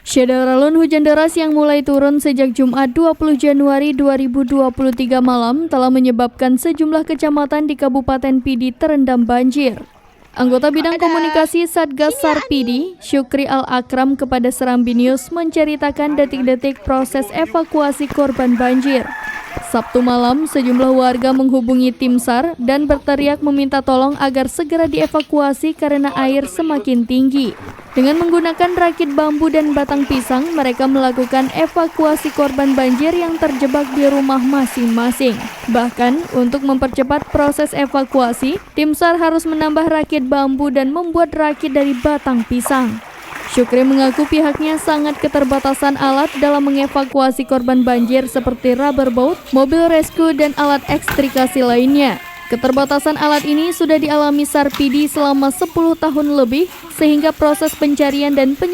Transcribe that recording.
Syederalun hujan deras yang mulai turun sejak Jumat 20 Januari 2023 malam telah menyebabkan sejumlah kecamatan di Kabupaten Pidi terendam banjir. Anggota Bidang Komunikasi Satgas SAR Pidi, Syukri Al-Akram kepada Serambi News menceritakan detik-detik proses evakuasi korban banjir. Sabtu malam, sejumlah warga menghubungi tim SAR dan berteriak meminta tolong agar segera dievakuasi karena air semakin tinggi. Dengan menggunakan rakit bambu dan batang pisang, mereka melakukan evakuasi korban banjir yang terjebak di rumah masing-masing. Bahkan, untuk mempercepat proses evakuasi, tim SAR harus menambah rakit bambu dan membuat rakit dari batang pisang. Syukri mengaku pihaknya sangat keterbatasan alat dalam mengevakuasi korban banjir seperti rubber boat, mobil rescue, dan alat ekstrikasi lainnya. Keterbatasan alat ini sudah dialami SAR Pidi selama 10 tahun lebih, sehingga proses pencarian dan